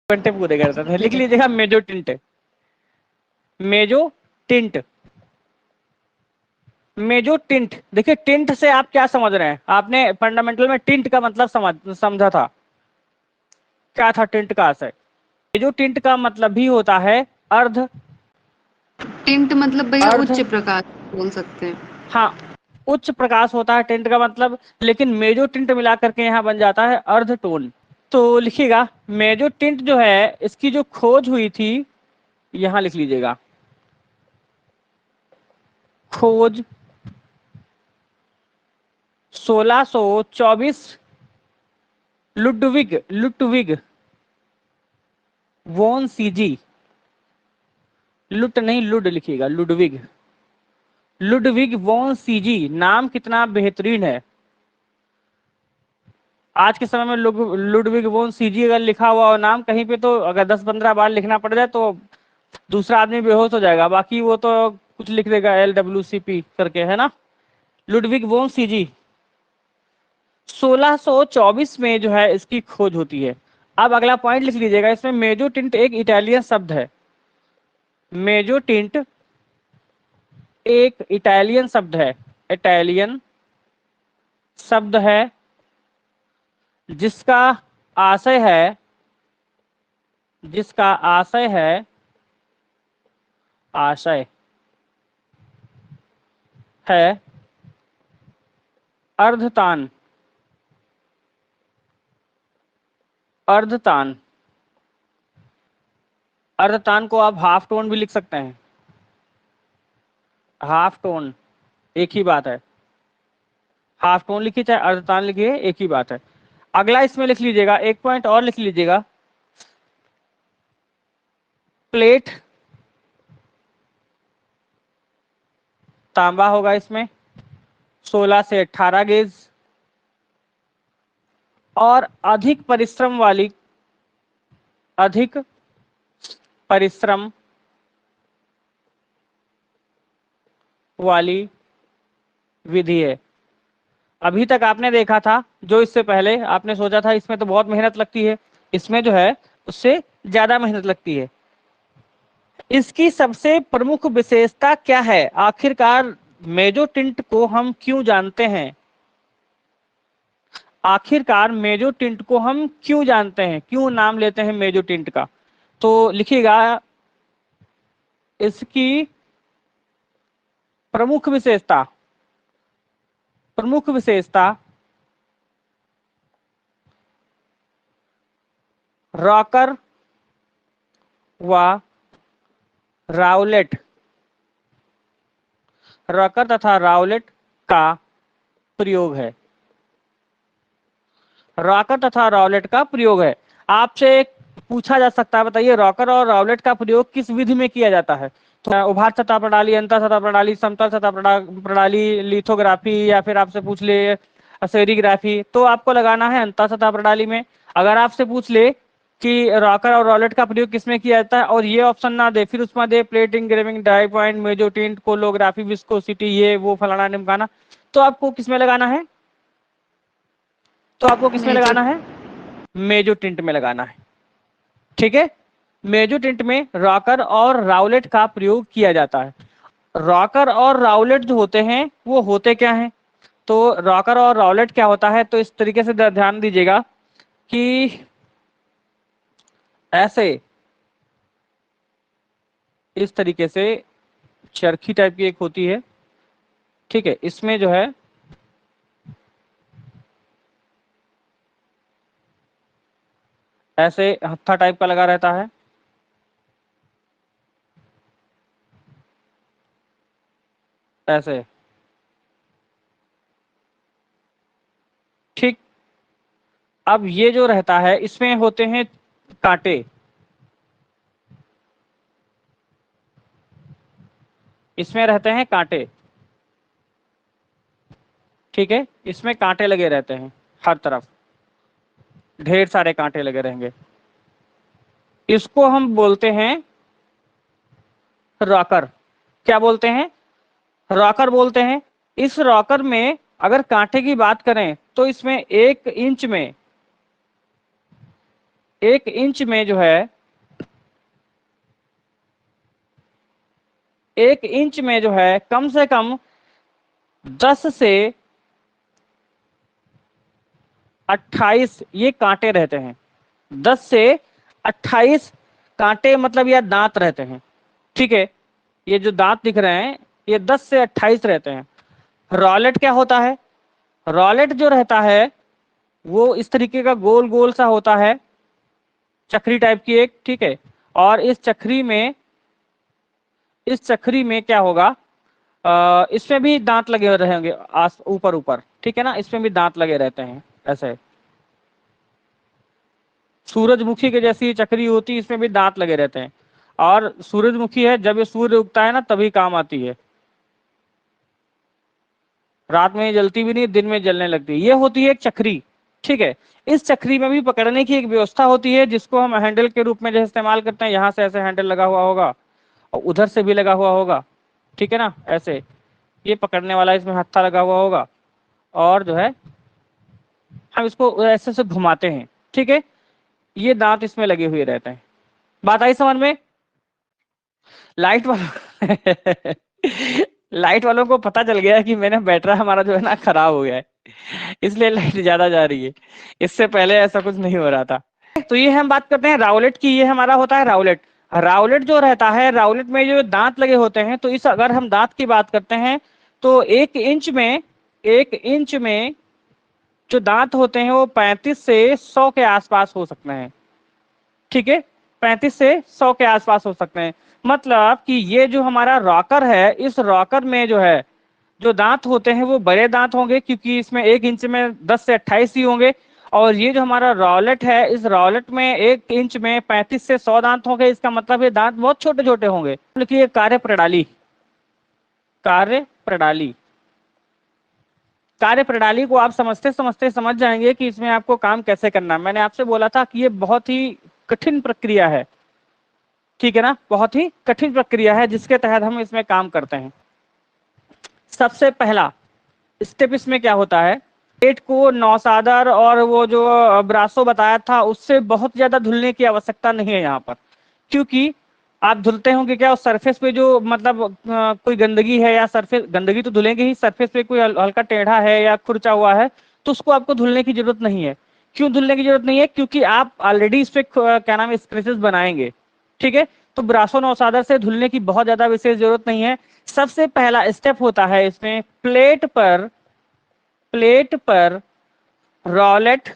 घंटे पूरे करते थे। लिख लीजिएगा मेजो टिंट। मेजो टिंट। मेजो टिंट। देखिए टिंट से आप क्या समझ रहे हैं, आपने फंडामेंटल में टिंट का मतलब समझा था, क्या था टिंट का आशय। मेजो टिंट का मतलब भी होता है अर्ध। टिंट मतलब भैया अर्ध, उच्च प्रकाश बोल सकते हैं। हाँ उच्च प्रकाश होता है टिंट का मतलब, लेकिन मेजो टिंट मिला करके यहाँ बन जाता है अर्ध टोन। तो लिखिएगा मेजो टिंट जो है इसकी जो खोज हुई थी, यहां लिख लीजिएगा खोज 1624 लुडविग लुटविग वोन सीजी। लुट नहीं लुड लिखिएगा, लुडविग। लुडविग वोन सीजी, नाम कितना बेहतरीन है। आज के समय में लुडविग वोन सीजी अगर लिखा हुआ हो नाम कहीं पे, तो अगर 10-15 बार लिखना पड़ जाए तो दूसरा आदमी बेहोश हो जाएगा, बाकी वो तो कुछ लिख देगा LWCP करके, है ना। लुडविग वोन सीजी 1624 में जो है इसकी खोज होती है। अब अगला पॉइंट लिख लीजिएगा, इसमें मेजो टिंट एक इटालियन शब्द है। मेजो टिंट एक इटालियन शब्द है, इटालियन शब्द है जिसका आशय है, जिसका आशय है, आशय है अर्धतान। अर्धतान, अर्धतान को आप हाफ टोन भी लिख सकते हैं, हाफ टोन एक ही बात है। हाफ टोन लिखिए चाहे अर्धतान लिखिए एक ही बात है। अगला इसमें लिख लीजिएगा, एक पॉइंट और लिख लीजिएगा, प्लेट तांबा होगा इसमें, 16 से 18 गेज, और अधिक परिश्रम वाली, अधिक परिश्रम वाली विधि है। अभी तक आपने देखा था जो इससे पहले आपने सोचा था इसमें तो बहुत मेहनत लगती है, इसमें जो है उससे ज्यादा मेहनत लगती है। इसकी सबसे प्रमुख विशेषता क्या है, आखिरकार मेजो टिंट को हम क्यों जानते हैं, आखिरकार मेजो टिंट को हम क्यों जानते हैं, क्यों नाम लेते हैं मेजो टिंट का। तो लिखिएगा इसकी प्रमुख विशेषता, प्रमुख विशेषता रॉकर व राउलेट, रॉकर तथा राउलेट का प्रयोग है, रॉकर तथा राउलेट का प्रयोग है। आपसे पूछा जा सकता है बताइए रॉकर और राउलेट का प्रयोग किस विधि में किया जाता है, तो उभार सतह प्रणाली, अंतर सतह प्रणाली, समतल सतह प्रणाली, लिथोग्राफी, या फिर आपसे पूछ ले सेरिग्राफी, तो आपको लगाना है अंतर सतह प्रणाली में। अगर आपसे पूछ ले कि रॉकर और राउलेट का प्रयोग किसमें किया जाता है और ये ऑप्शन ना दे, फिर उसमें दे प्लेटिंग, ग्रेविंग, डाई पॉइंट, मेजो टिंट, कोलोग्राफी, विस्कोसिटी, ये वो फलाना निमकाना, तो आपको किसमें लगाना है, तो आपको किसमें मेजर। लगाना है, मेजो टिंट में लगाना है। ठीक है, मेजो टिंट में रॉकर और राउलेट का प्रयोग किया जाता है। रॉकर और राउलेट जो होते हैं वो होते क्या हैं, तो रॉकर और राउलेट क्या होता है, तो इस तरीके से ध्यान दीजिएगा कि ऐसे, इस तरीके से चरखी टाइप की एक होती है, ठीक है, इसमें जो है ऐसे हत्था टाइप का लगा रहता है, ऐसे, ठीक। अब ये जो रहता है इसमें होते हैं कांटे, इसमें रहते हैं कांटे, ठीक है, इसमें कांटे लगे रहते हैं, हर तरफ ढेर सारे कांटे लगे रहेंगे, इसको हम बोलते हैं रॉकर। क्या बोलते हैं, रॉकर बोलते हैं। इस रॉकर में अगर कांटे की बात करें तो इसमें 1 इंच में 1 इंच में जो है 1 इंच में जो है कम से कम 10 से 28 ये कांटे रहते हैं। 10 से 28 कांटे मतलब या दांत रहते हैं। ठीक है, ये जो दांत दिख रहे हैं ये 10 से 28 रहते हैं। रॉलेट क्या होता है? रॉलेट जो रहता है वो इस तरीके का गोल गोल सा होता है, चक्री टाइप की एक। ठीक है, और इस चक्री में क्या होगा, इसमें भी दांत लगे रहेंगे आस ऊपर ऊपर। ठीक है ना, इसमें भी दांत लगे रहते हैं ऐसे। सूरजमुखी के जैसी चक्री होती है, इसमें भी दांत लगे रहते हैं। और सूरजमुखी है, जब ये सूर्य उगता है ना तभी काम आती है, रात में जलती भी नहीं, दिन में जलने लगती है। ये होती है एक चक्री। ठीक है, इस चक्री में भी पकड़ने की एक व्यवस्था होती है जिसको हम हैंडल के रूप में जैसे इस्तेमाल करते हैं। यहाँ से ऐसे हैंडल लगा हुआ होगा और उधर से भी लगा हुआ होगा। ठीक है ना, ऐसे ये पकड़ने वाला इसमें हत्था लगा हुआ होगा और जो है हम इसको ऐसे से घुमाते हैं। ठीक है, ये दांत इसमें लगे हुए रहते हैं। बात आई समझ में? लाइट वालों लाइट वालों को पता चल गया कि मैंने बैटरा हमारा जो है ना खराब हो गया है, इसलिए लाइट ज्यादा जा रही है। इससे पहले ऐसा कुछ नहीं हो रहा था। तो ये हम बात करते हैं राउलेट की। ये हमारा होता है राउलेट। राउलेट जो रहता है, राउलेट में जो दांत लगे होते हैं, तो इस अगर हम दांत की बात करते हैं तो 1 इंच में जो दांत होते हैं वो 35 से 100 के आसपास हो सकते हैं। ठीक है, 35 से 100 के आसपास हो सकते हैं। मतलब कि ये जो हमारा रॉकर है, इस रॉकर में जो है जो दांत होते हैं वो बड़े दांत होंगे, क्योंकि इसमें 1 इंच में 10 से 28 ही होंगे। और ये जो हमारा रॉलेट है, इस रॉलेट में 1 इंच में 35 से 100 दांत होंगे। इसका मतलब ये दांत बहुत छोटे छोटे होंगे। लिखिए कार्य प्रणाली। कार्य प्रणाली, कार्य प्रणाली को आप समझते समझते समझ जाएंगे कि इसमें आपको काम कैसे करना है। मैंने आपसे बोला था कि ये बहुत ही कठिन प्रक्रिया है। ठीक है ना, बहुत ही कठिन प्रक्रिया है जिसके तहत हम इसमें काम करते हैं। सबसे पहला स्टेप इसमें क्या होता है, पेट को नौसादर और वो जो ब्रासो बताया था उससे बहुत ज्यादा धुलने की आवश्यकता नहीं है यहाँ पर। क्योंकि आप धुलते होंगे क्या, उस सरफेस पे जो मतलब कोई गंदगी है या सरफेस, गंदगी तो धुलेंगे ही, सरफेस पे कोई हल्का टेढ़ा है या खुरचा हुआ है तो उसको आपको धुलने की जरूरत नहीं है। क्यों धुलने की जरूरत नहीं है? क्योंकि आप ऑलरेडी इस पे क्या नाम है स्क्रैचेस बनाएंगे। ठीक है, तो ब्रासो नौसादर से धुलने की बहुत ज्यादा विशेष जरूरत नहीं है। सबसे पहला स्टेप होता है इसमें प्लेट पर रॉलेट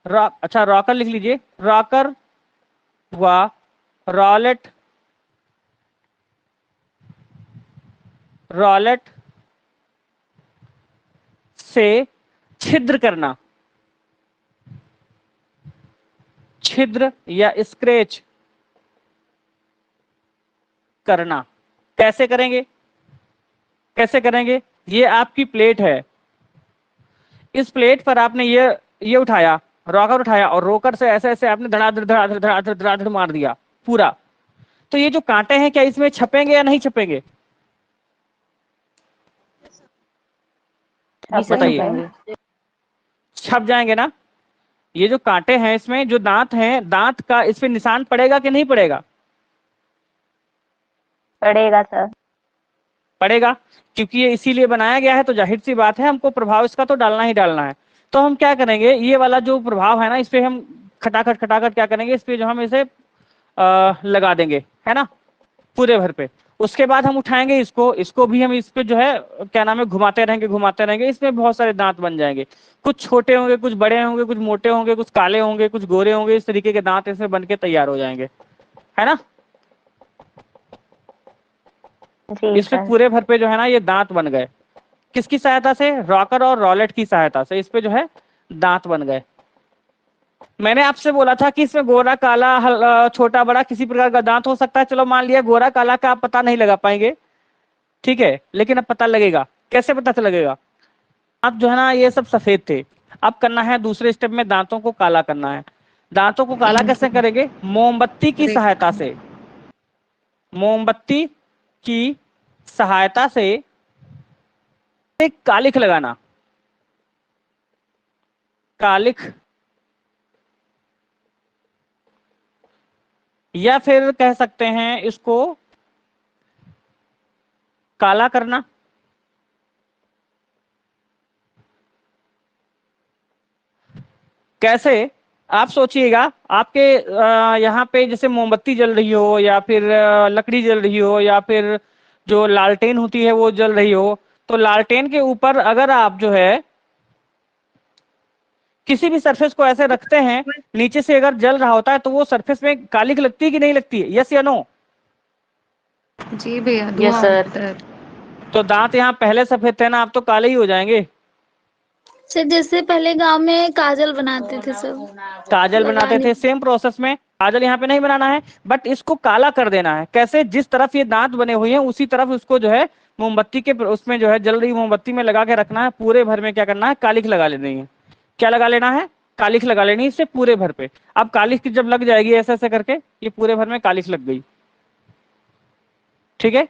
अच्छा रॉकर लिख लीजिए, रॉकर व रॉलेट रॉलेट से छिद्र करना, छिद्र या स्क्रैच करना। कैसे करेंगे, कैसे करेंगे? ये आपकी प्लेट है, इस प्लेट पर आपने ये उठाया, रॉकर उठाया और रोकर से ऐसे ऐसे आपने धड़ाधड़ धड़ाधड़ धड़ाधड़ धड़ाधड़ मार दिया पूरा। तो ये जो कांटे हैं क्या इसमें छपेंगे या नहीं छपेंगे? बताइए, छप जाएंगे ना। ये जो कांटे हैं इसमें जो दांत हैं, दांत का इस पे निशान पड़ेगा कि नहीं पड़ेगा? पड़ेगा सर। पड़ेगा, क्योंकि ये इसीलिए बनाया गया है, तो जाहिर सी बात है हमको प्रभाव इसका तो डालना ही डालना है। तो हम क्या करेंगे, ये वाला जो प्रभाव है ना इस पे हम खटाखट खटाखट क्या करेंगे, इस पे जो हम इसे लगा देंगे, है ना, पूरे भर पे। उसके बाद हम उठाएंगे इसको, इसको भी हम इस पे जो है क्या नाम है घुमाते रहेंगे। इसमें बहुत सारे दांत बन जाएंगे, कुछ छोटे होंगे, कुछ बड़े होंगे, कुछ मोटे होंगे, कुछ काले होंगे, कुछ गोरे होंगे। इस तरीके के दांत इसमें बन के तैयार हो जाएंगे, है ना। इस पे पूरे भर पे जो है ना ये दांत बन गए। किसकी सहायता से? रॉकर और रॉलेट की सहायता से इस पे जो है दांत बन गए। मैंने आपसे बोला था कि इसमें गोरा काला छोटा बड़ा किसी प्रकार का दांत हो सकता है। चलो मान लिया गोरा काला का आप पता नहीं लगा पाएंगे, ठीक है, लेकिन अब पता लगेगा। कैसे पता लगेगा? दांत जो है ना ये सब सफेद थे, अब करना है दूसरे स्टेप में दांतों को काला करना है। दांतों को काला कैसे करेंगे? मोमबत्ती की सहायता से। मोमबत्ती की सहायता से एक कालिख लगाना, कालिख या फिर कह सकते हैं इसको काला करना। कैसे, आप सोचिएगा, आपके यहाँ पे जैसे मोमबत्ती जल रही हो या फिर लकड़ी जल रही हो या फिर जो लालटेन होती है वो जल रही हो, तो लालटेन के ऊपर अगर आप जो है किसी भी सरफेस को ऐसे रखते हैं, नीचे से अगर जल रहा होता है तो वो सरफेस में कालिक लगती है कि नहीं लगती है? यस या नो? जी भैया, यस धुआं सर। उठता है। तो दांत यहाँ पहले सफेद थे ना, आप तो काले ही हो जाएंगे। सर जैसे पहले गांव में काजल बनाते थे सब, काजल बनाते लगाने। थे, सेम प्रोसेस में काजल यहाँ पे नहीं बनाना है, बट इसको काला कर देना है। कैसे? जिस तरफ ये दांत बने हुए हैं उसी तरफ उसको जो है मोमबत्ती के उसमें जो है जल रही मोमबत्ती में लगा के रखना है। पूरे भर में क्या करना है? कालिख लगा लेनी है। क्या लगा लेना है? कालिख लगा लेनी है इससे पूरे भर पे। अब कालिख की जब लग जाएगी ऐसे ऐसे करके, ये पूरे भर में कालिख लग गई। ठीक है?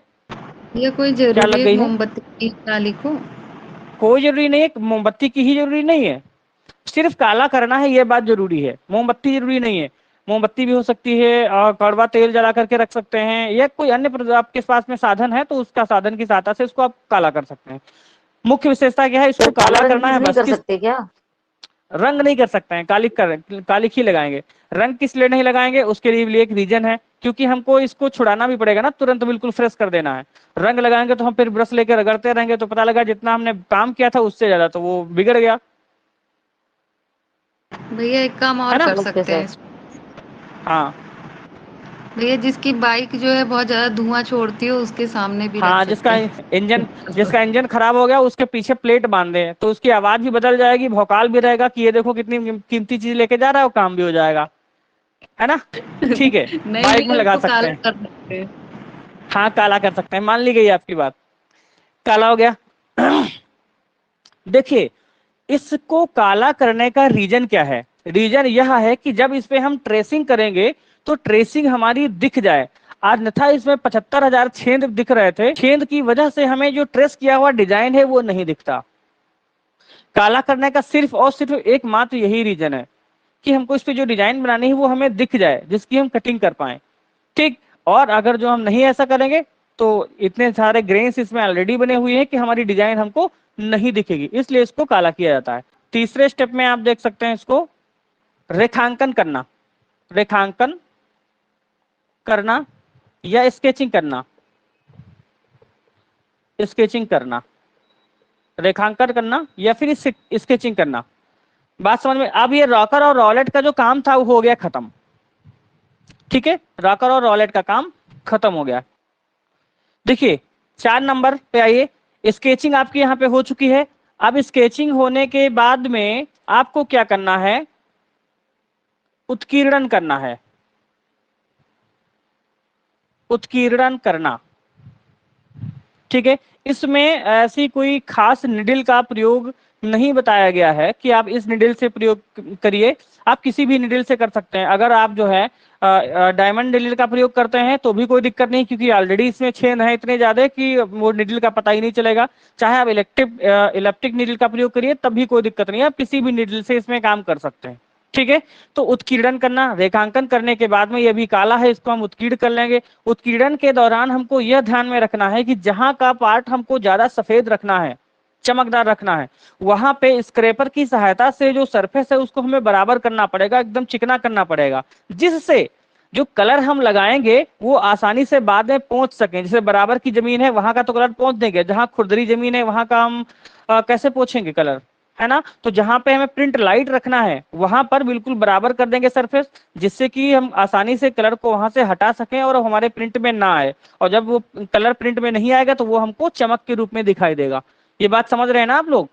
ये कोई क्या लग जरूरी है गई है? मोमबत्ती की काली को? कोई जरूरी नहीं है, मोमबत्ती की ही जरूरी नहीं है, सिर्फ काला करना है, ये बात जरूरी है। मोमबत्ती जरूरी नहीं है, मोमबत्ती भी हो सकती है, और कड़वा तेल जला करके रख सकते हैं, या कोई अन्य आपके पास में साधन है तो उसका साधन की सहायता से इसको आप काला कर सकते हैं। मुख्य विशेषता क्या है? इसको काला करना है नहीं बस। कर सकते क्या? रंग नहीं कर सकते हैं, कालिक ही लगाएंगे। रंग किस लिए नहीं लगाएंगे? उसके लिए एक रीजन है, क्योंकि हमको इसको छुड़ाना भी पड़ेगा ना, तुरंत बिल्कुल फ्रेश कर देना है। रंग लगाएंगे तो हम फिर ब्रश लेकर रगड़ते रहेंगे तो पता लगा जितना हमने काम किया था उससे ज्यादा तो वो बिगड़ गया। भैया एक काम है और ना? कर ओके सकते हैं। सर। हाँ भैया जिसकी बाइक जो है बहुत ज्यादा धुआं छोड़ती है उसके सामने भी रख हाँ, सकते हैं। जिसका इंजन खराब हो गया उसके पीछे प्लेट बांध दे तो उसकी आवाज भी बदल जाएगी, भौकाल भी रहेगा कि ये देखो कितनी कीमती चीज लेके जा रहा है, वो काम भी हो जाएगा। है ना? ठीक है, नहीं बाइक में भैया, लगा उसको सकते काला हैं। कर सकते हैं। हाँ, काला कर सकते हैं, मान ली गई आपकी बात, काला हो गया। देखिए, इसको काला करने का रीजन क्या है? रीजन यह है कि जब इस पे हम ट्रेसिंग करेंगे तो ट्रेसिंग हमारी दिख जाए। अन्यथा इसमें 75,000 छेद दिख रहे थे, छेद की वजह से हमें जो ट्रेस किया हुआ डिजाइन है वो नहीं दिखता। काला करने का सिर्फ और सिर्फ एकमात्र यही रीजन है कि हमको इस पे जो डिजाइन बनानी है वो हमें दिख जाए, जिसकी हम कटिंग कर पाए। ठीक। और अगर जो हम नहीं ऐसा करेंगे तो इतने सारे ग्रेन्स इसमें ऑलरेडी बने हुए हैं कि हमारी डिजाइन हमको नहीं दिखेगी, इसलिए इसको काला किया जाता है। तीसरे स्टेप में आप देख सकते हैं इसको रेखांकन करना। रेखांकन करना या स्केचिंग करना, स्केचिंग करना, रेखांकन करना या फिर स्केचिंग करना। बात समझ में? अब ये रॉकर और रॉलेट का जो काम था वो हो गया खत्म। ठीक है, रॉकर और रॉलेट का काम खत्म हो गया। देखिए 4 नंबर पे आइए। स्केचिंग आपकी यहाँ पे हो चुकी है। अब स्केचिंग होने के बाद में आपको क्या करना है? उत्कीर्णन करना है। उत्कीर्णन करना, ठीक है। इसमें ऐसी कोई खास निडिल का प्रयोग नहीं बताया गया है कि आप इस निडिल से प्रयोग करिए, आप किसी भी निडिल से कर सकते हैं। अगर आप जो है डायमंड निडिल का प्रयोग करते हैं तो भी कोई दिक्कत नहीं, क्योंकि ऑलरेडी इसमें छेद है इतने ज्यादा कि वो निडिल का पता ही नहीं चलेगा। चाहे आप इलेक्ट्रिक निडिल का प्रयोग करिए तब भी कोई दिक्कत नहीं है, आप किसी भी निडिल से इसमें काम कर सकते हैं। ठीक है, तो उत्कीर्णन करना, रेखांकन करने के बाद में ये भी काला है, इसको हम उत्कीर्ण कर लेंगे। उत्कीर्णन के दौरान हमको यह ध्यान में रखना है कि जहां का पार्ट हमको ज्यादा सफेद रखना है, चमकदार रखना है, वहां पे स्क्रैपर की सहायता से जो सरफेस है उसको हमें बराबर करना पड़ेगा, एकदम चिकना करना पड़ेगा, जिससे जो कलर हम लगाएंगे वो आसानी से बाद में पहुंच सके। जैसे बराबर की जमीन है वहां का तो कलर पहुंच देंगे, जहां खुरदरी जमीन है वहां का हम कैसे पहुंचेंगे कलर? है ना? तो जहां पे हमें प्रिंट लाइट रखना है वहां पर बिल्कुल बराबर कर देंगे सरफेस, जिससे कि हम आसानी से कलर को वहां से हटा सकें और हमारे प्रिंट में ना आए। और जब वो कलर प्रिंट में नहीं आएगा तो वो हमको चमक के रूप में दिखाई देगा। ये बात समझ रहे हैं ना आप लोग?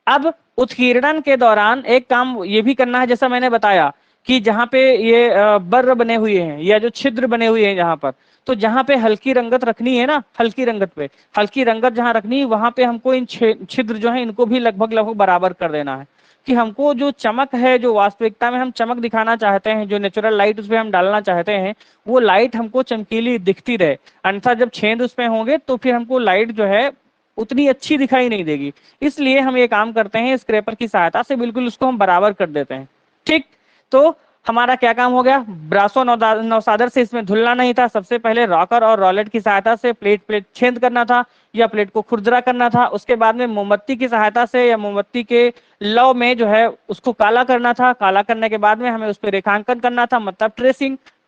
अब उत्कीर्णन के दौरान एक काम ये भी करना है, जैसा मैंने बताया कि जहां पे ये बर्र बने हुए हैं या जो छिद्र बने हुए हैं जहां पर, तो जहां पे हल्की रंगत रखनी है ना, हल्की रंगत पे हल्की रंगत जहां रखनी है वहां पे हमको इन छिद्र जो है इनको भी लगभग लगभग बराबर कर देना है, कि हमको जो चमक है, जो वास्तविकता में हम चमक दिखाना चाहते हैं, जो नेचुरल लाइट उसमें हम डालना चाहते हैं, वो लाइट हमको चमकीली दिखती रहे। अन्यथा जब छेद उसमें होंगे तो फिर हमको लाइट जो है उतनी अच्छी दिखाई नहीं देगी। इसलिए हम ये काम करते हैं, स्क्रैपर की सहायता से बिल्कुल उसको हम बराबर कर देते हैं। ठीक, तो हमारा क्या काम हो गया, ब्रासो नौसादर से इसमें धुलना नहीं था, सबसे पहले रॉकर और रॉलेट की सहायता से प्लेट प्लेट छेद करना था या प्लेट को खुरदरा करना था। उसके बाद में मोमबत्ती की सहायता से या मोमबत्ती के लौ में जो है उसको काला करना था। काला करने के बाद में हमें उस पर रेखांकन करना था, मतलब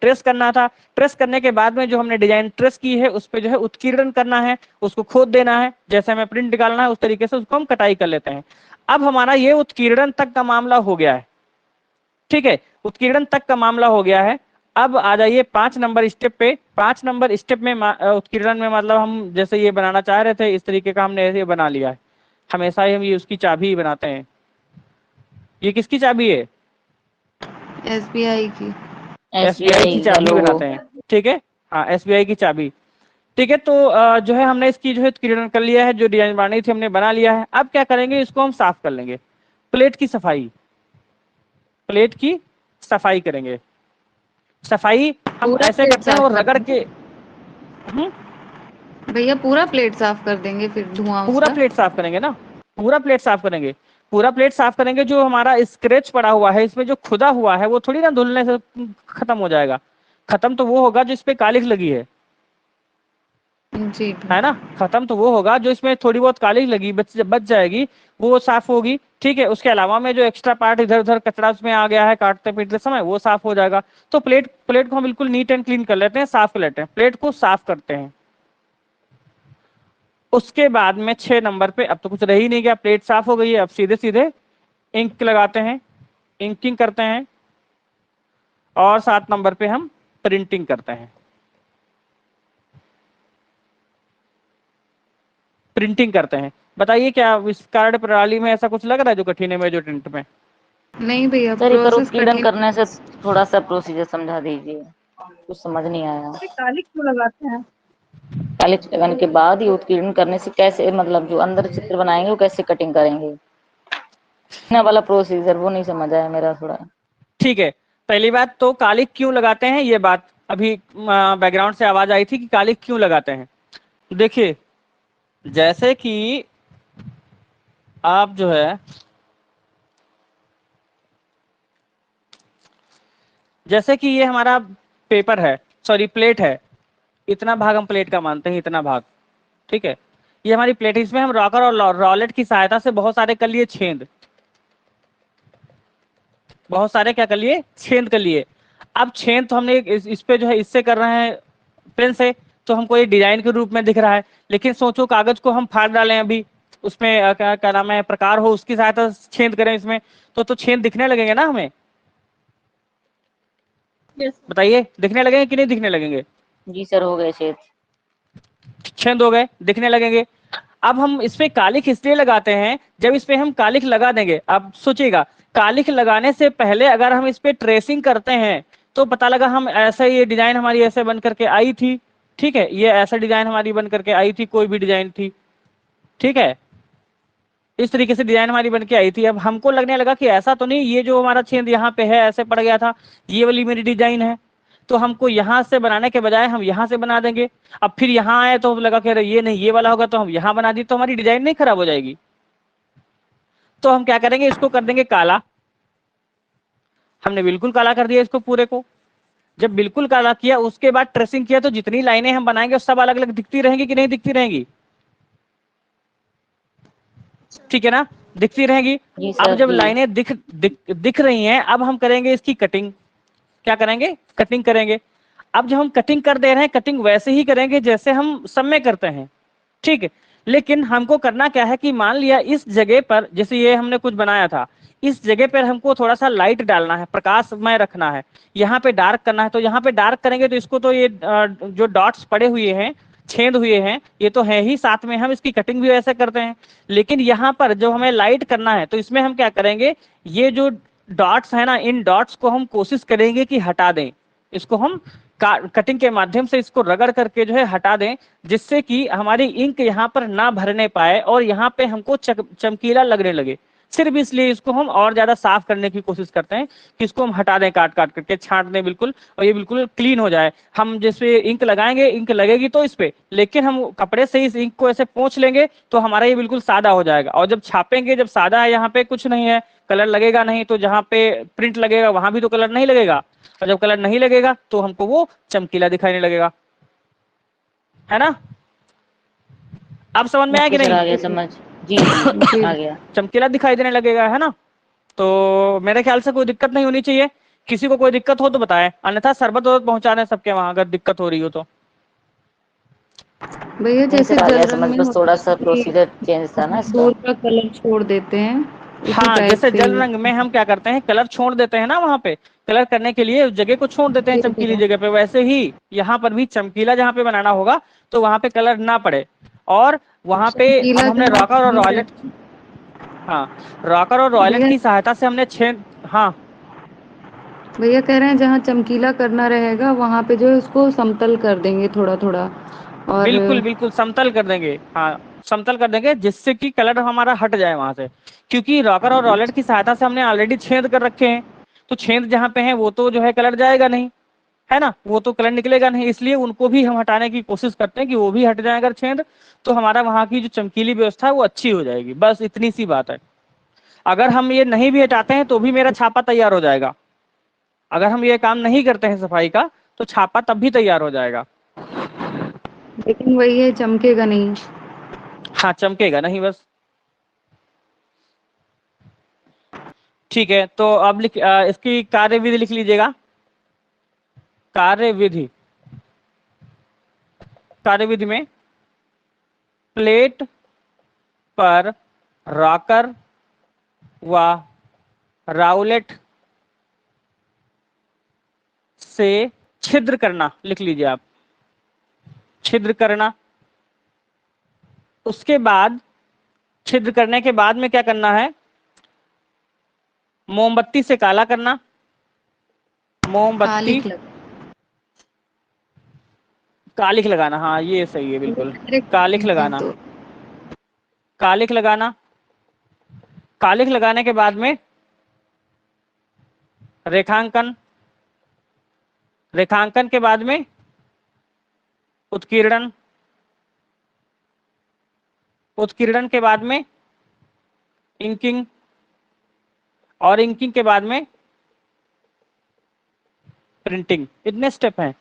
ट्रेस करना था। ट्रेस करने के बाद में जो हमने डिजाइन ट्रेस की है उस पर जो है उत्कीर्णन करना है, उसको खोद देना है, जैसे हमें प्रिंट निकालना है उस तरीके से उसको हम कटाई कर लेते हैं। अब हमारा ये उत्कीर्णन तक का मामला हो गया है, ठीक है, उत्कीर्णन तक का मामला हो गया है। अब आ जाइए 5 नंबर स्टेप पे। 5 नंबर स्टेप में उत्कीर्णन में मतलब हम जैसे ये बनाना चाह रहे थे इस तरीके का हमने ऐसे बना लिया है। हमेशा ही हम ये उसकी चाबी ही बनाते हैं। ये किसकी चाबी है, एसबीआई की। एसबीआई की चाबी बनाते हैं, ठीक है, हाँ एसबीआई की चाबी, ठीक है। तो जो है हमने इसकी जो है उत्कीर्णन कर लिया है, जो डिजाइन बनानी थी हमने बना लिया है। अब क्या करेंगे, इसको हम साफ कर लेंगे। प्लेट की सफाई, प्लेट की सफाई करेंगे। सफाई हम पूरा ऐसे प्लेट करते हैं साफ और कर रगड़ के भैया पूरा प्लेट साफ कर देंगे फिर धुआं पूरा उसका। प्लेट साफ करेंगे ना, पूरा प्लेट साफ करेंगे, पूरा प्लेट साफ करेंगे। जो हमारा स्क्रैच पड़ा हुआ है इसमें जो खुदा हुआ है वो थोड़ी ना धुलने से खत्म हो जाएगा। खत्म तो वो होगा जो इस पे कालिख लगी है जी है ना। खत्म तो वो होगा जो इसमें थोड़ी बहुत कालिख लगी बच जाएगी, वो साफ होगी, ठीक है। उसके अलावा में जो एक्स्ट्रा पार्ट इधर उधर कचरा उसमें आ गया है काटते पीटते समय वो साफ हो जाएगा। तो प्लेट प्लेट को हम बिल्कुल नीट एंड क्लीन कर लेते हैं, साफ कर लेते हैं, प्लेट को साफ करते हैं। उसके बाद में 6 नंबर पे, अब तो कुछ रह ही नहीं गया, प्लेट साफ हो गई है, अब सीधे सीधे इंक लगाते हैं, इंकिंग करते हैं, और 7 नंबर पे हम प्रिंटिंग करते हैं। प्रिंटिंग करते हैं। बताइए क्या इस कार्ड प्रणाली में ऐसा कुछ लग रहा है जो कठिन है मेजर प्रिंट में? नहीं भैया, सर एक बार प्रोसेस उत्कीर्णन कठिन। करने से थोड़ा सा प्रोसीजर समझा दीजिए, कुछ समझ नहीं आया। कालिख क्यों लगाते हैं? कालिख लगाने के बाद ये उत्कीर्णन करने से कैसे, मतलब जो अंदर चित्र बनाएंगे वो कैसे कटिंग करेंगे, ना वाला प्रोसीजर वो नहीं समझ आया मेरा थोड़ा। ठीक है, पहली बात तो कालिख क्यों लगाते हैं, ये बात अभी बैकग्राउंड से आवाज आई थी कि कालिख क्यों लगाते हैं। देखिए जैसे कि आप जो है, जैसे कि ये हमारा पेपर है, सॉरी प्लेट है, इतना भाग हम प्लेट का मानते हैं, इतना भाग, ठीक है। ये हमारी प्लेट है, इसमें हम रॉकर और रॉलेट की सहायता से बहुत सारे कर लिए छेद, बहुत सारे क्या कर लिए, छेद कर लिए। अब छेद तो हमने इस पे जो है इससे कर रहे हैं पेन से, तो हमको ये डिजाइन के रूप में दिख रहा है। लेकिन सोचो कागज को हम फाड़ डालें अभी, उसमें क्या नाम है प्रकार हो, उसकी सहायता से छेद करें इसमें, तो छेद दिखने लगेंगे ना हमें। बताइए दिखने लगेंगे कि नहीं दिखने लगेंगे? जी सर हो गए छेद, छेद हो गए, दिखने लगेंगे। अब हम इस पे कालिख इसलिए लगाते हैं, जब इस पे हम कालिख लगा देंगे, अब सोचिएगा कालिख लगाने से पहले अगर हम इस पे ट्रेसिंग करते हैं तो पता लगा हम ऐसे, ये डिजाइन हमारी ऐसे बन करके आई थी, ठीक है, ये ऐसा डिजाइन हमारी बन करके आई थी, कोई भी डिजाइन थी, ठीक है, इस तरीके से डिजाइन हमारी बन के आई थी। अब हमको लगने लगा कि ऐसा तो नहीं, ये जो हमारा छेद यहाँ पे है ऐसे पड़ गया था, ये वाली मेरी डिजाइन है, तो हमको यहाँ से बनाने के बजाय हम यहाँ से बना देंगे। अब फिर यहाँ आए तो लगा कि अरे ये नहीं, ये वाला होगा, तो हम यहाँ बना दिए, तो हमारी डिजाइन नहीं खराब हो जाएगी। तो हम क्या करेंगे, इसको कर देंगे काला। हमने बिल्कुल काला कर दिया इसको पूरे को। जब बिल्कुल काला किया उसके बाद ट्रेसिंग किया, तो जितनी लाइनें हम बनाएंगे सब अलग अलग दिखती रहेंगी कि नहीं दिखती रहेंगी? ठीक है ना, दिखती रहेंगी। जी सर अब जब जी। लाइनें दिख रही हैं, अब हम करेंगे इसकी कटिंग। क्या करेंगे, कटिंग करेंगे। अब जब हम कटिंग कर दे रहे हैं, कटिंग वैसे ही करेंगे जैसे हम सब में करते हैं, ठीक है। लेकिन हमको करना क्या है कि मान लिया इस जगह पर, जैसे ये हमने कुछ बनाया था, इस जगह पर हमको थोड़ा सा लाइट डालना है, प्रकाशमय रखना है, यहाँ पे डार्क करना है। तो यहाँ पे डार्क करेंगे तो इसको तो ये जो डॉट्स पड़े हुए हैं, छेद हुए हैं, ये तो है ही, साथ में हम इसकी कटिंग भी वैसे करते हैं। लेकिन यहाँ पर जो हमें लाइट करना है, तो इसमें हम क्या करेंगे, ये जो डॉट्स है ना, इन डॉट्स को हम कोशिश करेंगे कि हटा दें। इसको हम कटिंग के माध्यम से इसको रगड़ करके जो है हटा दें, जिससे कि हमारी इंक यहाँ पर ना भरने पाए और यहाँ पे हमको चमकीला लगने लगे। सिर्फ इसलिए इसको हम और ज्यादा साफ करने की कोशिश करते हैं कि इसको हम हटा दें, काट काट करके छांट दें बिल्कुल, और ये बिल्कुल क्लीन हो जाए। हम जैसे इंक लगाएंगे, इंक लगेगी तो इस पे, लेकिन हम कपड़े से इस इंक को ऐसे पोंछ लेंगे तो हमारा ये बिल्कुल सादा हो जाएगा। और जब छापेंगे, जब सादा है, यहाँ पे कुछ नहीं है, कलर लगेगा नहीं तो जहाँ पे प्रिंट लगेगा वहां भी तो कलर नहीं लगेगा, और जब कलर नहीं लगेगा तो हमको वो चमकीला दिखाई नहीं लगेगा, है ना। अब समझ में आया कि सर नहीं? आ गया समझ। जी जी जी आ गया। चमकीला दिखाई देने लगेगा, है ना। तो मेरे ख्याल से कोई दिक्कत नहीं होनी चाहिए। किसी को कोई दिक्कत हो तो बताएं, अन्यथा शरबत वरबत पहुंचा दें सबके वहां अगर दिक्कत हो रही हो तो। भैया, नहीं जैसे सर आ जल गया रंग समझ, में बस होता थोड़ा है सा कि प्रोसीजर चेंज था ना उसमें इसका। दूर का कलर छोड़ देते हैं, उसी हाँ, टाइप जैसे से जल ही। रंग में हम क्या करते हैं, कलर छोड़ देते हैं ना वहां पे, कलर करने के लिए उस जगह को छोड़ देते हैं जी चमकीली भैया। जगह पे, वैसे ही यहाँ पर भी चमकीला जहाँ पे बनाना होगा तो वहां पे कलर ना पड़े। और वहां पे अब चमकीला हमने जहाँ रॉकर और ठीक है। रॉयलेट, हाँ, रॉकर और रॉयलेट भैया, की सहायता से हमने छेद, हाँ भैया कह रहे हैं जहाँ चमकीला करना रहेगा वहां पे जो है उसको समतल कर देंगे थोड़ा थोड़ा। और बिल्कुल बिल्कुल समतल कर देंगे, हाँ समतल कर देंगे जिससे कि कलर हमारा हट जाए वहां से, क्योंकि रॉकर और रॉलेट की सहायता से हमने ऑलरेडी छेद कर रखे हैं, तो छेद जहाँ पे है वो तो जो है कलर जाएगा नहीं, है ना, वो तो कलर निकलेगा नहीं, इसलिए उनको भी हम हटाने की कोशिश करते हैं कि वो भी हट जाए अगर छेद, तो हमारा वहां की जो चमकीली व्यवस्था है वो अच्छी हो जाएगी, बस इतनी सी बात है। अगर हम ये नहीं भी हटाते हैं तो भी मेरा छापा तैयार हो जाएगा, अगर हम ये काम नहीं करते हैं सफाई का तो छापा तब भी तैयार हो जाएगा। लेकिन वही है, चमकेगा नहीं। हाँ चमकेगा नहीं बस। ठीक है, तो अब इसकी कार्यविधि लिख लीजिएगा। कार्यविधि, कार्यविधि में प्लेट पर रॉकर व राउलेट से छिद्र करना लिख लीजिए आप, छिद्र करना। उसके बाद छिद्र करने के बाद में क्या करना है, मोमबत्ती से काला करना, मोमबत्ती कालिक लग कालिख लगाना, हाँ ये सही है बिल्कुल, डायरेक्ट कालिख हैं लगाना, तो। कालिख लगाना। कालिख लगाने के बाद में रेखांकन, रेखांकन के बाद में उत्कीर्णन, उत्कीर्णन के बाद में इंकिंग, और इंकिंग के बाद में प्रिंटिंग। इतने स्टेप हैं।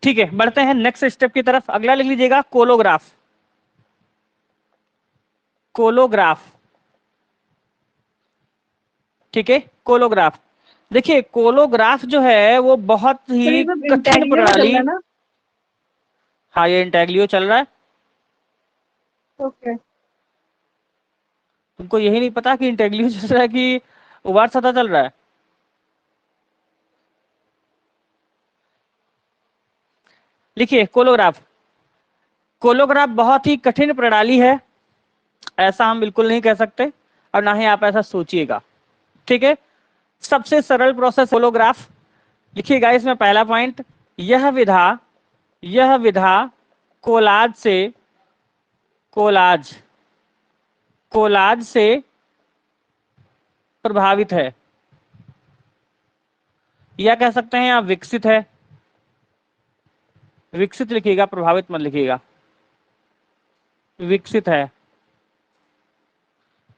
ठीक है, बढ़ते हैं नेक्स्ट स्टेप की तरफ। अगला लिख लीजिएगा कोलोग्राफ, कोलोग्राफ। ठीक है, कोलोग्राफ। देखिए कोलोग्राफ जो है वो बहुत ही कठिन प्रणाली। हाँ ये इंटेग्लियो चल रहा है। ओके। तुमको यही नहीं पता कि इंटेग्लियो चल रहा है कि उबार सतह चल रहा है? लिखिए कोलोग्राफ। कोलोग्राफ बहुत ही कठिन प्रणाली है, ऐसा हम बिल्कुल नहीं कह सकते, और ना ही आप ऐसा सोचिएगा। ठीक है, सबसे सरल प्रोसेस कोलोग्राफ। लिखिएगा इसमें पहला पॉइंट, यह विधा, यह विधा कोलाज से, कोलाज, कोलाज से प्रभावित है, या कह सकते हैं आप विकसित है। विकसित लिखिएगा, प्रभावित मत लिखिएगा, विकसित है।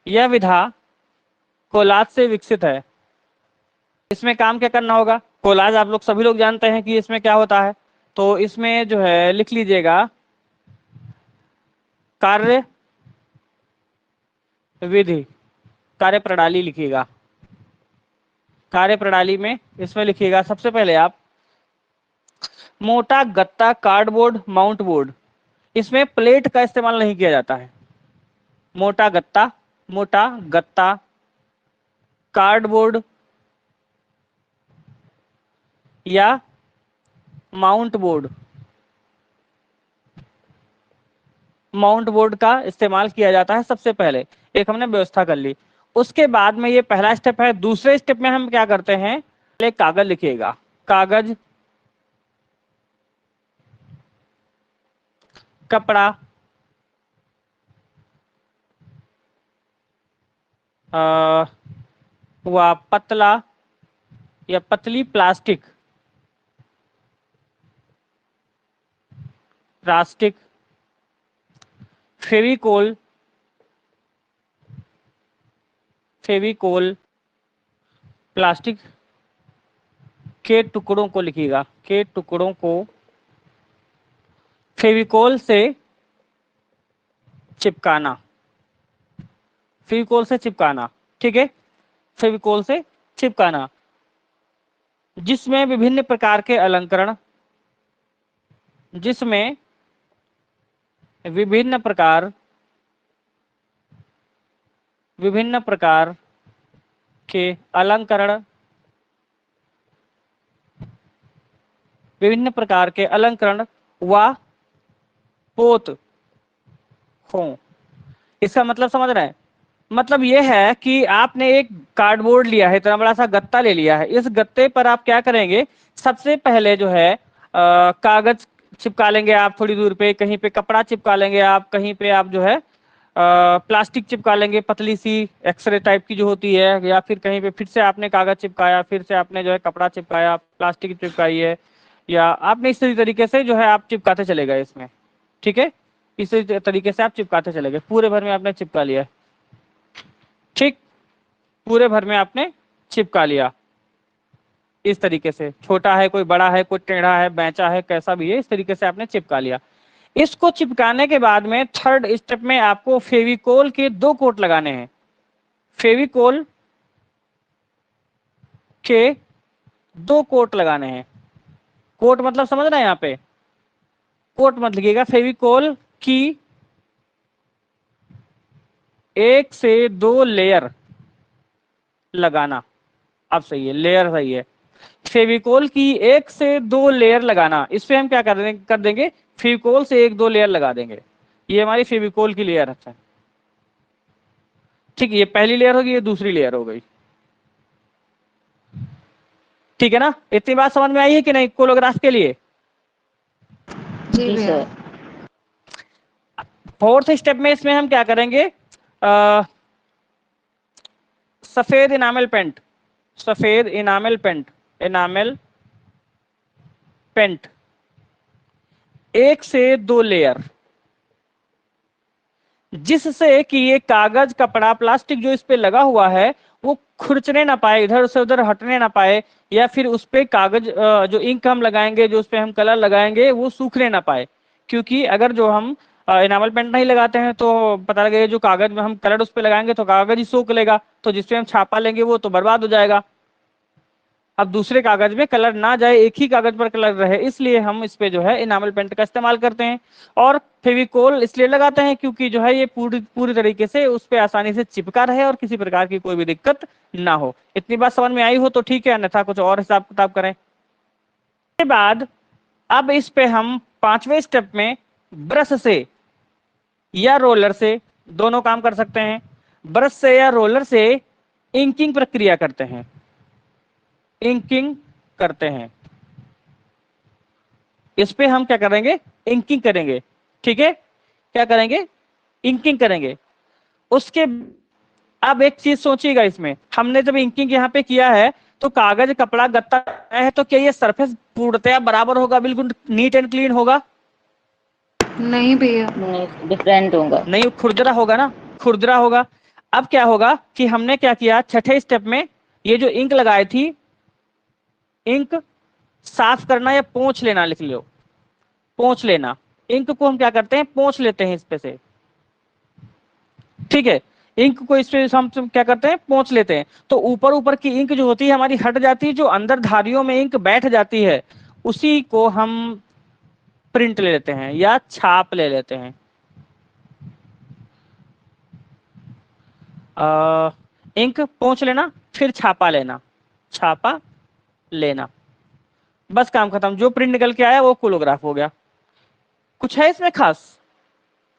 यह विधा कोलाज से विकसित है। इसमें काम क्या करना होगा, कोलाज आप लोग सभी लोग जानते हैं कि इसमें क्या होता है, तो इसमें जो है लिख लीजिएगा कार्य विधि, कार्य प्रणाली लिखिएगा। कार्य प्रणाली में इसमें लिखिएगा सबसे पहले आप मोटा गत्ता कार्डबोर्ड माउंट बोर्ड। इसमें प्लेट का इस्तेमाल नहीं किया जाता है। मोटा गत्ता, मोटा गत्ता कार्डबोर्ड या माउंट बोर्ड, माउंट बोर्ड का इस्तेमाल किया जाता है सबसे पहले। एक हमने व्यवस्था कर ली, उसके बाद में ये पहला स्टेप है। दूसरे स्टेप में हम क्या करते हैं, पहले कागज लिखिएगा, कागज, कपड़ा, व पतला या पतली plastic, plastic, Fevicol, Fevicol plastic के टुकड़ों को लिखिएगा, के टुकड़ों को फेविकोल से चिपकाना, फेविकोल से चिपकाना, ठीक है, फेविकोल से चिपकाना, जिसमें विभिन्न प्रकार के अलंकरण, जिसमें विभिन्न प्रकार के अलंकरण, विभिन्न प्रकार के अलंकरण व पोत हो। इसका मतलब समझ रहे हैं? मतलब यह है कि आपने एक कार्डबोर्ड लिया है, इतना बड़ा सा गत्ता ले लिया है, इस गत्ते पर आप क्या करेंगे, सबसे पहले जो है कागज चिपका लेंगे आप थोड़ी दूर पे, कहीं पे कपड़ा चिपका लेंगे आप, कहीं पे आप जो है प्लास्टिक चिपका लेंगे पतली सी एक्सरे टाइप की जो होती है, या फिर कहीं पे फिर से आपने कागज चिपकाया, फिर से आपने जो है कपड़ा चिपकाया, प्लास्टिक चिपकाई है, या आपने इस तरीके से जो है आप चिपकाते चले गए इसमें, ठीक है, इसी तरीके से आप चिपकाते चले गए, पूरे भर में आपने चिपका लिया, ठीक, पूरे भर में आपने चिपका लिया इस तरीके से, छोटा है कोई बड़ा है कोई टेढ़ा है बैंचा है कैसा भी है, इस तरीके से आपने चिपका लिया। इसको चिपकाने के बाद में थर्ड स्टेप में आपको फेविकोल के 2 कोट लगाने हैं, फेविकोल के 2 कोट लगाने हैं। कोट मतलब समझ रहे हैं, यहाँ पे कोट मत लिखिएगा, फेविकोल की 1 से 2 लेयर लगाना, अब सही है, लेयर सही है, फेविकोल की 1 से 2 लेयर लगाना। इस पे हम क्या कर देंगे, फेविकोल से 1-2 लेयर लगा देंगे, ये हमारी फेविकोल की लेयर है, ठीक है, ये पहली लेयर होगी, ये दूसरी लेयर हो गई, ठीक है ना। इतनी बात समझ में आई है कि नहीं कोलोग्राफ के लिए? जी जी भैया। सर। फोर्थ स्टेप में इसमें हम क्या करेंगे, सफेद इनामल पेंट, सफेद इनामल पेंट, इनामल पेंट 1 से 2 लेयर, जिससे कि ये कागज कपड़ा प्लास्टिक जो इस पे लगा हुआ है वो खुरचने ना पाए, इधर से उधर हटने ना पाए, या फिर उस पे कागज जो इंक हम लगाएंगे, जो उस पे हम कलर लगाएंगे वो सूखने ना पाए, क्योंकि अगर जो हम इनामल पेंट नहीं लगाते हैं तो पता लगे जो कागज में हम कलर उस पे लगाएंगे तो कागज ही सूख लेगा, तो जिसपे हम छापा लेंगे वो तो बर्बाद हो जाएगा। अब दूसरे कागज में कलर ना जाए, एक ही कागज पर कलर रहे, इसलिए हम इस पे जो है इनामल पेंट का इस्तेमाल करते हैं। और फेविकोल इसलिए लगाते हैं क्योंकि जो है ये पूरी तरीके से उस पे आसानी से चिपका रहे और किसी प्रकार की कोई भी दिक्कत ना हो। इतनी बात समझ में आई हो तो ठीक है, अन्यथा कुछ और हिसाब किताब करें। इसके बाद अब इस पे हम 5वें स्टेप में ब्रश से या रोलर से, दोनों काम कर सकते हैं, ब्रश से या रोलर से इंकिंग प्रक्रिया करते हैं, इंकिंग करते हैं। इस पे हम क्या करेंगे, इंकिंग करेंगे, ठीक है, क्या करेंगे, इंकिंग करेंगे। उसके अब एक चीज सोचिएगा, इसमें हमने जब इंकिंग यहाँ पे किया है तो कागज कपड़ा गत्ता है, तो क्या ये सरफेस पूर्णतया बराबर होगा, बिल्कुल नीट एंड क्लीन होगा? नहीं भैया। नहीं, डिफरेंट होगा। नहीं, खुरदरा होगा ना, खुरदरा होगा। अब क्या होगा कि हमने क्या किया, छठे स्टेप में ये जो इंक लगाई थी, इंक साफ करना या पोंछ लेना, लिख लो, पोंछ लेना। इंक को हम क्या करते हैं, पोंछ लेते हैं इस पे से, ठीक है, इंक को इस पे हम क्या करते हैं, पोंछ लेते हैं। तो ऊपर ऊपर की इंक जो होती है हमारी हट जाती है, जो अंदर धारियों में इंक बैठ जाती है उसी को हम प्रिंट ले लेते हैं या छाप ले लेते हैं। इंक पोंछ लेना, फिर छापा लेना, छापा लेना, बस काम खत्म। जो प्रिंट निकल के आया वो कोलोग्राफ हो गया। कुछ है इसमें खास?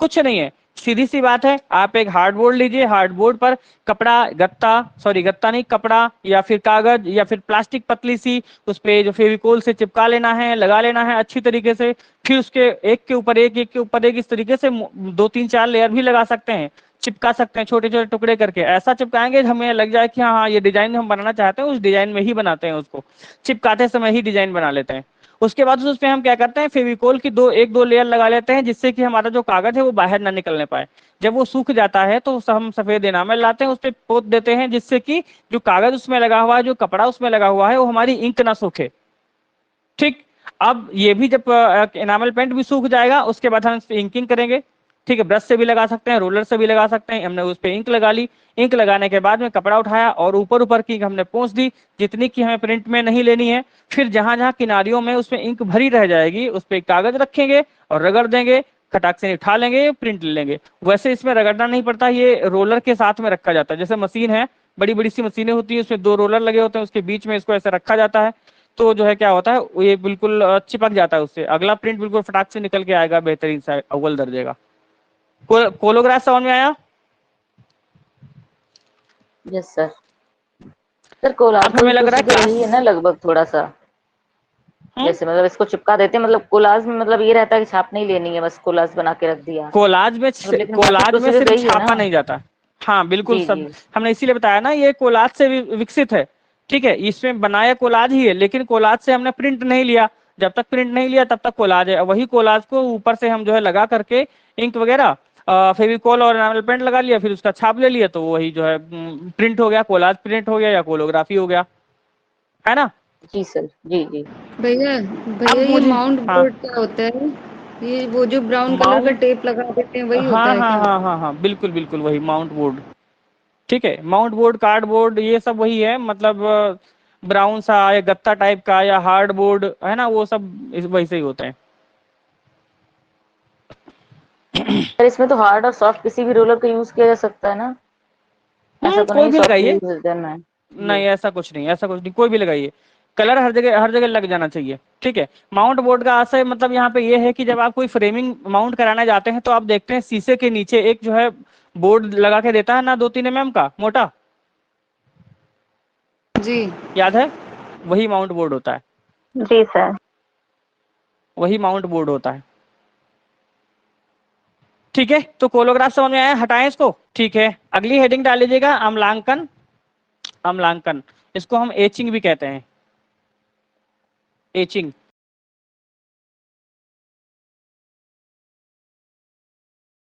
कुछ नहीं है, सीधी सी बात है। आप एक हार्डबोर्ड लीजिए, हार्डबोर्ड पर कपड़ा गत्ता नहीं, कपड़ा या फिर कागज या फिर प्लास्टिक पतली सी, उस पे जो फेविकोल से चिपका लेना है, लगा लेना है अच्छी तरीके से। फिर उसके एक के ऊपर एक इस तरीके से 2-3-4 लेयर भी लगा सकते हैं, चिपका सकते हैं छोटे छोटे टुकड़े करके। ऐसा चिपकाएंगे हमें लग जाए कि हाँ ये डिजाइन हम बनाना चाहते हैं, उस डिजाइन में ही बनाते हैं, उसको चिपकाते समय ही डिजाइन बना लेते हैं। उसके बाद उसमें हम क्या करते हैं, फेविकोल की एक दो लेयर लगा लेते हैं, जिससे कि हमारा जो कागज है वो बाहर ना निकलने पाए। जब वो सूख जाता है तो हम सफेद एनामल लाते हैं, उस पर पोत देते हैं, जिससे कि जो कागज उसमें लगा हुआ है, जो कपड़ा उसमें लगा हुआ है, वो हमारी इंक ना सूखे। ठीक, अब ये भी जब एनामल पेंट भी सूख जाएगा, उसके बाद हम इस पे इंकिंग करेंगे। ठीक है, ब्रश से भी लगा सकते हैं, रोलर से भी लगा सकते हैं। हमने उस पे इंक लगा ली, इंक लगाने के बाद में कपड़ा उठाया और ऊपर ऊपर की हमने पोंछ दी, जितनी की हमें प्रिंट में नहीं लेनी है। फिर जहां जहां किनारियों में उसमें इंक भरी रह जाएगी, उस पे कागज रखेंगे और रगड़ देंगे, खटाक से उठा लेंगे, प्रिंट ले लेंगे। वैसे इसमें रगड़ना नहीं पड़ता, ये रोलर के साथ में रखा जाता है। जैसे मशीन है, बड़ी बड़ी सी मशीनें होती है, उसमें 2 रोलर लगे होते हैं, उसके बीच में इसको ऐसे रखा जाता है, तो जो है क्या होता है, ये बिल्कुल चिपक जाता है उससे, अगला प्रिंट बिल्कुल फटाक से निकल के आएगा, बेहतरीन सा अव्वल दर्जे का। कोलोग्राफ समझ में आया? Yes sir. सर कोलाज अब हमें लग रहा है प्रोसीजर यही है ना लगभग थोड़ा सा, जैसे मतलब इसको चिपका देते हैं, मतलब कोलाज में मतलब ये रहता है कि छाप नहीं लेनी है, बस कोलाज बना के रख दिया, कोलाज में मतलब लेकिन बाकी प्रोसीजर सिर्फ यही है छापा ना? नहीं जाता। हाँ बिल्कुल, जी सब जी हमने इसीलिए बताया ना, ये कोलाज से विकसित है। ठीक है, इसमें बनाया कोलाज ही है, लेकिन कोलाज से हमने प्रिंट नहीं लिया। जब तक प्रिंट नहीं लिया तब तक कोलाज है। वही कोलाज को ऊपर से हम जो है लगा करके इंक वगैरह, फेविकोल और एनामल पेंट लगा लिया, फिर उसका छाप ले लिया, तो वही जो है प्रिंट हो गया, कोलाज प्रिंट हो गया या कोलोग्राफी हो गया, है ना? जी सर। जी जी। भैया भैया अब ये मुझे, माउंट हाँ, बोर्ड क्या होता है? ये वो जो ब्राउन कलर का माउंट, टेप लगा देते हैं, वही होता हाँ है हाँ क्या? हाँ हाँ हाँ, बिल्कुल बिल्कुल वही माउंट बोर्ड। ठीक है, माउंट बोर्ड, कार्ड बोर्ड, ये सब वही है, मतलब ब्राउन सा या गत्ता टाइप का या हार्ड बोर्ड है ना, वो सब वैसे ही होते हैं। सर इसमें तो हार्ड और सॉफ्ट किसी भी रोलर का यूज किया जा सकता है ना? ऐसा तो कोई नहीं भी सॉफ्ट लगाइए, यूज करना है? जी। नहीं ऐसा कुछ नहीं, ऐसा कुछ नहीं, कोई भी लगाइए, कलर हर जगह लग जाना चाहिए। ठीक है, माउंट बोर्ड का आशय मतलब यहाँ पे ये है कि जब आप कोई फ्रेमिंग माउंट कराने जाते हैं, तो आप देखते हैं शीशे के नीचे एक जो है बोर्ड लगा के देता है ना, 2-3 mm का मोटा, जी याद है? वही माउंट बोर्ड होता है, जी सर। वही माउंट बोर्ड होता है। ठीक है, तो कोलोग्राफ समझ में आया, हटाएं इसको। ठीक है, अगली हेडिंग डाल लीजिएगा, अम्लांकन। अम्लांकन, इसको हम एचिंग भी कहते हैं, एचिंग।